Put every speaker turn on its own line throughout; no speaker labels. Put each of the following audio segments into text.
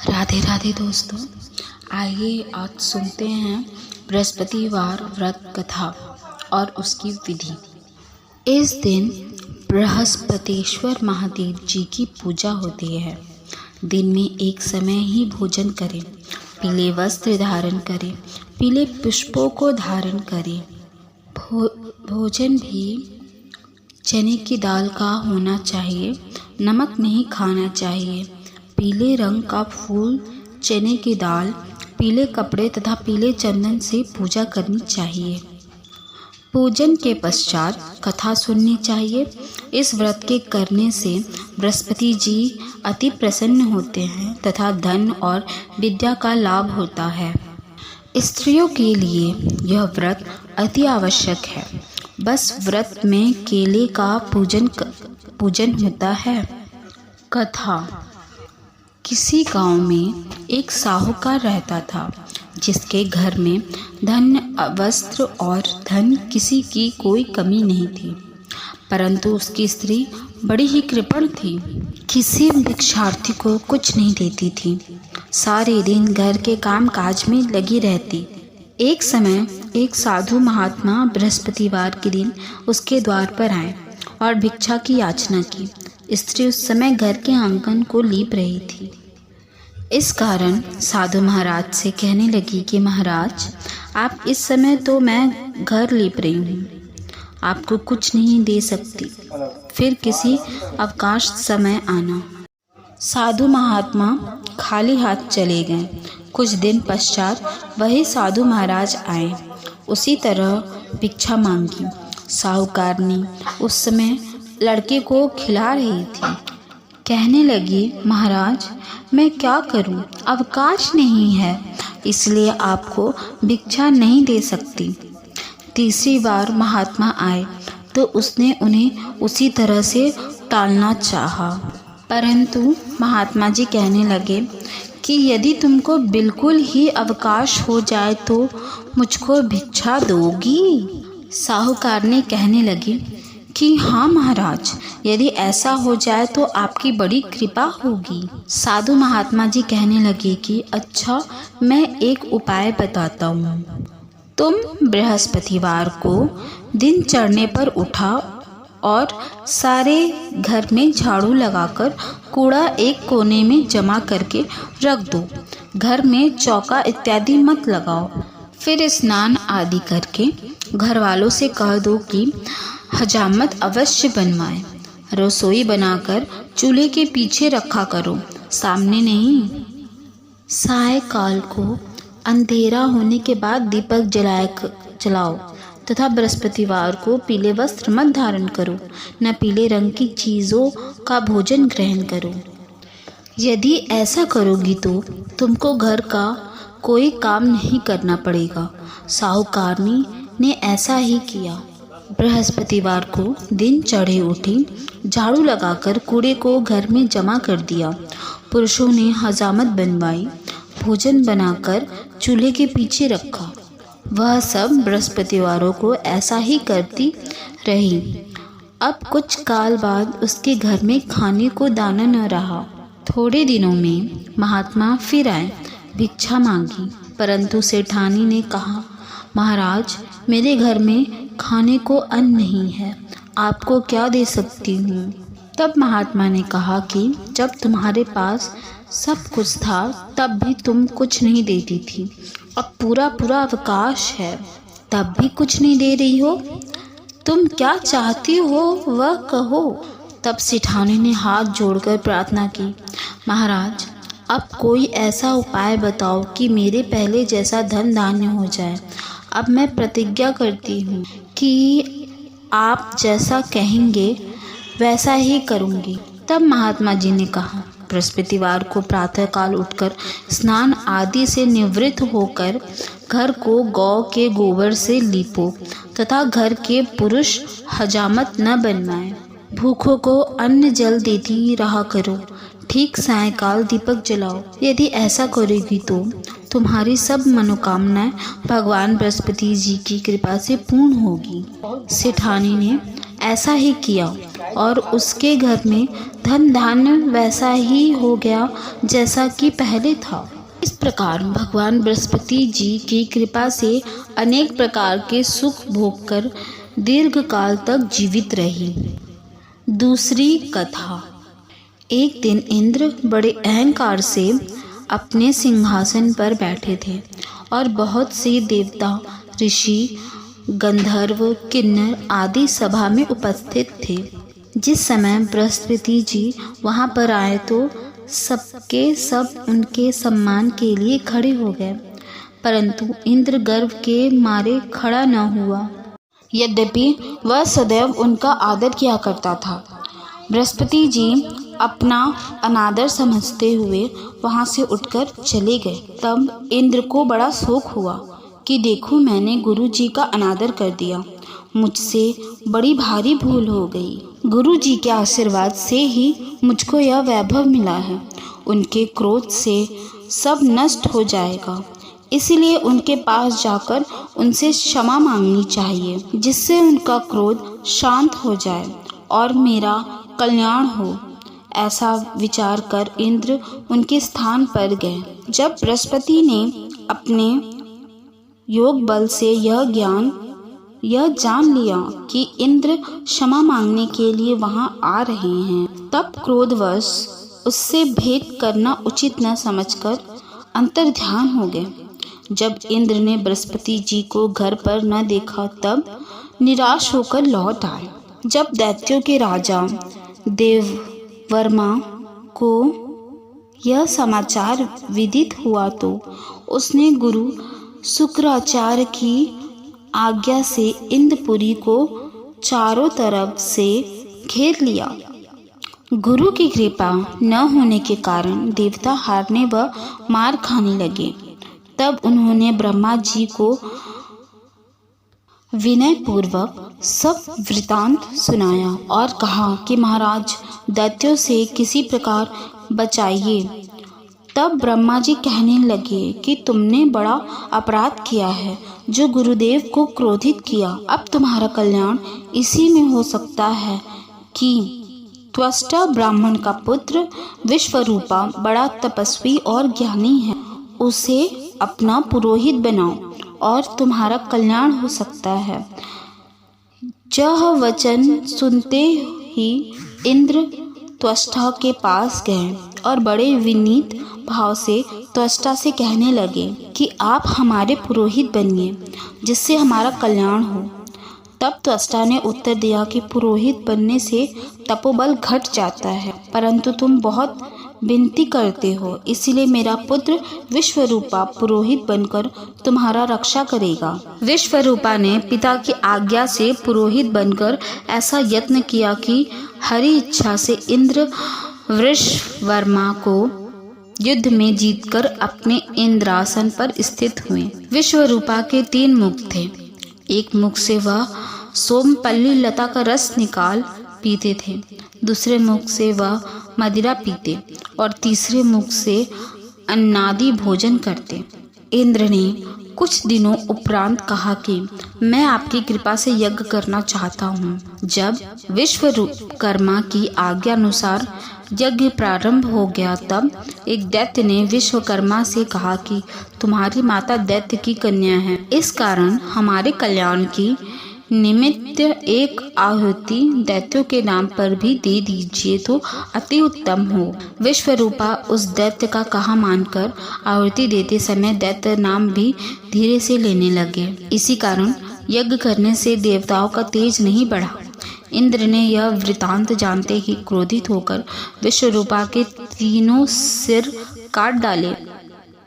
राधे राधे दोस्तों, आइए आज सुनते हैं बृहस्पतिवार व्रत कथा और उसकी विधि। इस दिन बृहस्पतिश्वर महादेव जी की पूजा होती है। दिन में एक समय ही भोजन करें, पीले वस्त्र धारण करें, पीले पुष्पों को धारण करें। भोजन भी चने की दाल का होना चाहिए, नमक नहीं खाना चाहिए। पीले रंग का फूल, चने की दाल, पीले कपड़े तथा पीले चंदन से पूजा करनी चाहिए। पूजन के पश्चात कथा सुननी चाहिए। इस व्रत के करने से बृहस्पति जी अति प्रसन्न होते हैं तथा धन और विद्या का लाभ होता है। स्त्रियों के लिए यह व्रत अति आवश्यक है। बस व्रत में केले का पूजन होता है। कथा। किसी गांव में एक साहूकार रहता था, जिसके घर में धन, वस्त्र और धन किसी की कोई कमी नहीं थी। परंतु उसकी स्त्री बड़ी ही कृपण थी, किसी भिक्षार्थी को कुछ नहीं देती थी। सारे दिन घर के काम काज में लगी रहती। एक समय एक साधु महात्मा बृहस्पतिवार के दिन उसके द्वार पर आए और भिक्षा की याचना की। स्त्री उस समय घर के आंगन को लीप रही थी। इस कारण साधु महाराज से कहने लगी कि महाराज, आप इस समय तो मैं घर लीप रही हूँ, आपको कुछ नहीं दे सकती, फिर किसी अवकाश समय आना। साधु महात्मा खाली हाथ चले गए। कुछ दिन पश्चात वही साधु महाराज आए। उसी तरह भिक्षा मांगी। साहूकारनी उस समय लड़के को खिला रही थी। कहने लगी, महाराज, मैं क्या करूं? अवकाश नहीं है, इसलिए आपको भिक्षा नहीं दे सकती। तीसरी बार महात्मा आए तो उसने उन्हें उसी तरह से टालना चाहा, परंतु महात्मा जी कहने लगे कि यदि तुमको बिल्कुल ही अवकाश हो जाए तो मुझको भिक्षा दोगी? साहूकारनी कहने लगी कि हाँ महाराज, यदि ऐसा हो जाए तो आपकी बड़ी कृपा होगी। साधु महात्मा जी कहने लगे कि अच्छा, मैं एक उपाय बताता हूँ। तुम बृहस्पतिवार को दिन चढ़ने पर उठा और सारे घर में झाड़ू लगाकर कूड़ा एक कोने में जमा करके रख दो। घर में चौका इत्यादि मत लगाओ। फिर स्नान आदि करके घर वालों से कह दो कि हजामत अवश्य बनवाएं। रसोई बनाकर चूल्हे के पीछे रखा करो, सामने नहीं। सायंकाल को अंधेरा होने के बाद दीपक जलाओ तथा बृहस्पतिवार को पीले वस्त्र मत धारण करो, न पीले रंग की चीज़ों का भोजन ग्रहण करो। यदि ऐसा करोगी तो तुमको घर का कोई काम नहीं करना पड़ेगा। साहूकारनी ने ऐसा ही किया। बृहस्पतिवार को दिन चढ़े उठी, झाड़ू लगाकर कूड़े को घर में जमा कर दिया। पुरुषों ने हजामत बनवाई, भोजन बनाकर चूल्हे के पीछे रखा। वह सब बृहस्पतिवारों को ऐसा ही करती रही। अब कुछ काल बाद उसके घर में खाने को दाना न रहा। थोड़े दिनों में महात्मा फिर आए, भिक्षा मांगी, परंतु सेठानी ने कहा, महाराज, मेरे घर में खाने को अन्न नहीं है, आपको क्या दे सकती हूँ? तब महात्मा ने कहा कि जब तुम्हारे पास सब कुछ था तब भी तुम कुछ नहीं देती थी, अब पूरा अवकाश है तब भी कुछ नहीं दे रही हो। तुम क्या चाहती हो वह कहो। तब सेठानी ने हाथ जोड़कर प्रार्थना की, महाराज, अब कोई ऐसा उपाय बताओ कि मेरे पहले जैसा धन धान्य हो जाए। अब मैं प्रतिज्ञा करती हूँ कि आप जैसा कहेंगे वैसा ही करूँगी। तब महात्मा जी ने कहा, बृहस्पतिवार को प्रातःकाल उठकर स्नान आदि से निवृत्त होकर घर को गौ के गोबर से लीपो तथा घर के पुरुष हजामत न बनवाएं। भूखों को अन्न जल देती रहा करो। ठीक सायंकाल दीपक जलाओ। यदि ऐसा करोगी तो तुम्हारी सब मनोकामनाएं भगवान बृहस्पति जी की कृपा से पूर्ण होगी। सेठानी ने ऐसा ही किया और उसके घर में धन धान्य वैसा ही हो गया जैसा कि पहले था। इस प्रकार भगवान बृहस्पति जी की कृपा से अनेक प्रकार के सुख भोग कर दीर्घ काल तक जीवित रही। दूसरी कथा। एक दिन इंद्र बड़े अहंकार से अपने सिंहासन पर बैठे थे और बहुत से देवता, ऋषि, गंधर्व, किन्नर आदि सभा में उपस्थित थे। जिस समय बृहस्पति जी वहां पर आए तो सबके सब उनके सम्मान के लिए खड़े हो गए, परंतु इंद्र गर्व के मारे खड़ा न हुआ, यद्यपि वह सदैव उनका आदर किया करता था। बृहस्पति जी अपना अनादर समझते हुए वहां से उठकर चले गए। तब इंद्र को बड़ा शोक हुआ कि देखो, मैंने गुरु जी का अनादर कर दिया, मुझसे बड़ी भारी भूल हो गई। गुरु जी के आशीर्वाद से ही मुझको यह वैभव मिला है। उनके क्रोध से सब नष्ट हो जाएगा, इसलिए उनके पास जाकर उनसे क्षमा मांगनी चाहिए, जिससे उनका क्रोध शांत हो जाए और मेरा कल्याण हो। ऐसा विचार कर इंद्र उनके स्थान पर गए। जब बृहस्पति ने अपने योग बल से यह जान लिया कि इंद्र क्षमा मांगने के लिए वहां आ रहे हैं, तब क्रोधवश उससे भेंट करना उचित न समझकर अंतर्ध्यान हो गए। जब इंद्र ने बृहस्पति जी को घर पर न देखा, तब निराश होकर लौट आए। जब दैत्यों के राजा देववर्मा को यह समाचार विदित हुआ तो उसने गुरु शुक्राचार्य की आज्ञा से इंद्रपुरी को चारों तरफ से घेर लिया। गुरु की कृपा न होने के कारण देवता हारने व मार खाने लगे। तब उन्होंने ब्रह्मा जी को विनय पूर्वक सब वृतांत सुनाया और कहा कि महाराज, दैत्यों से किसी प्रकार बचाइए। तब ब्रह्मा जी कहने लगे कि तुमने बड़ा अपराध किया है, जो गुरुदेव को क्रोधित किया। अब तुम्हारा कल्याण इसी में हो सकता है कि त्वष्टा ब्राह्मण का पुत्र विश्वरूपा बड़ा तपस्वी और ज्ञानी है, उसे अपना पुरोहित बनाओ और तुम्हारा कल्याण हो सकता है। यह वचन सुनते ही इंद्र त्वष्टा के पास गए और बड़े विनीत भाव से त्वष्टा से कहने लगे कि आप हमारे पुरोहित बनिए, जिससे हमारा कल्याण हो। तब त्वष्टा ने उत्तर दिया कि पुरोहित बनने से तपोबल घट जाता है, परंतु तुम बहुत विनती करते हो, इसलिए मेरा पुत्र विश्वरूपा पुरोहित बनकर तुम्हारा रक्षा करेगा। विश्वरूपा ने पिता की आज्ञा से पुरोहित बनकर ऐसा यत्न किया कि हरि इच्छा से इंद्र वृषवर्मा को युद्ध में जीतकर अपने इंद्रासन पर स्थित हुए। विश्वरूपा के 3 मुख थे। एक मुख से वह सोमपल्ली लता का रस निकाल पीते थे, दूसरे मुख से वह मदिरा पीते और तीसरे मुख से अन्नादि भोजन करते। इंद्र ने कुछ दिनों उपरांत कहा कि मैं आपकी कृपा से यज्ञ करना चाहता हूँ। जब विश्वकर्मा की आज्ञा अनुसार यज्ञ प्रारंभ हो गया, तब एक दैत्य ने विश्वकर्मा से कहा कि तुम्हारी माता दैत्य की कन्या है, इस कारण हमारे कल्याण की निमित्त एक आहुति दैत्यों के नाम पर भी दे दीजिए तो अति उत्तम हो। विश्वरूपा उस दैत्य का कहा मानकर आहुति देते समय दैत्य नाम भी धीरे से लेने लगे। इसी कारण यज्ञ करने से देवताओं का तेज नहीं बढ़ा। इंद्र ने यह वृतांत जानते ही क्रोधित होकर विश्वरूपा के 3 सिर काट डाले।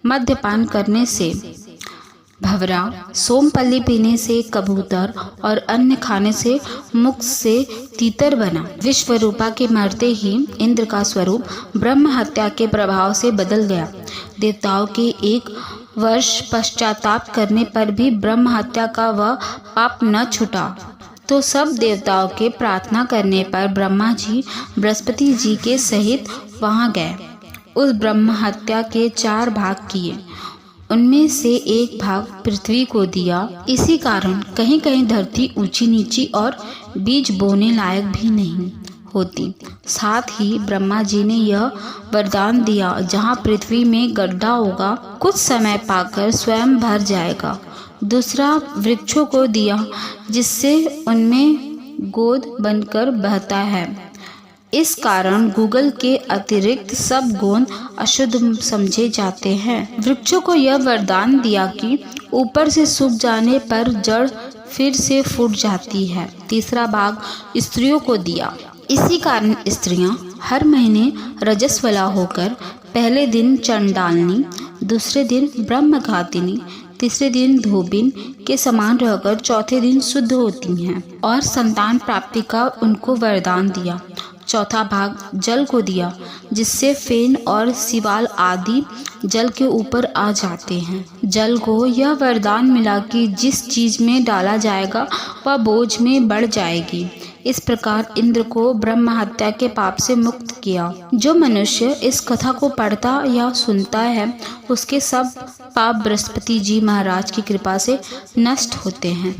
मद्यपान करने से भंवरा, सोमपल्ली पीने से कबूतर और अन्न खाने से मुख से तीतर बना। विश्वरूपा के मरते ही इंद्र का स्वरूप ब्रह्म हत्या के प्रभाव से बदल गया। देवताओं के 1 वर्ष पश्चाताप करने पर भी ब्रह्म हत्या का वह पाप न छूटा, तो सब देवताओं के प्रार्थना करने पर ब्रह्मा जी बृहस्पति जी के सहित वहां गए। उस ब्रह्म हत्या के 4 भाग किए उनमें से एक भाग पृथ्वी को दिया। इसी कारण कहीं कहीं धरती ऊंची नीची और बीज बोने लायक भी नहीं होती। साथ ही ब्रह्मा जी ने यह वरदान दिया, जहाँ पृथ्वी में गड्ढा होगा कुछ समय पाकर स्वयं भर जाएगा। दूसरा वृक्षों को दिया, जिससे उनमें गोद बनकर बहता है। इस कारण गूगल के अतिरिक्त सब गोंद अशुद्ध समझे जाते हैं। वृक्षों को यह वरदान दिया कि ऊपर से सूख जाने पर जड़ फिर से फूट जाती है। तीसरा भाग स्त्रियों को दिया। इसी कारण स्त्रियां हर महीने रजस्वला होकर पहले दिन चंडालिनी, दूसरे दिन ब्रह्मघातिनी, तीसरे दिन धोबिन के समान रहकर चौथे दिन शुद्ध होती हैं और संतान प्राप्ति का उनको वरदान दिया। चौथा भाग जल को दिया, जिससे फेन और सिवाल आदि जल के ऊपर आ जाते हैं। जल को यह वरदान मिला कि जिस चीज में डाला जाएगा वह बोझ में बढ़ जाएगी। इस प्रकार इंद्र को ब्रह्म हत्या के पाप से मुक्त किया। जो मनुष्य इस कथा को पढ़ता या सुनता है उसके सब पाप बृहस्पति जी महाराज की कृपा से नष्ट होते हैं।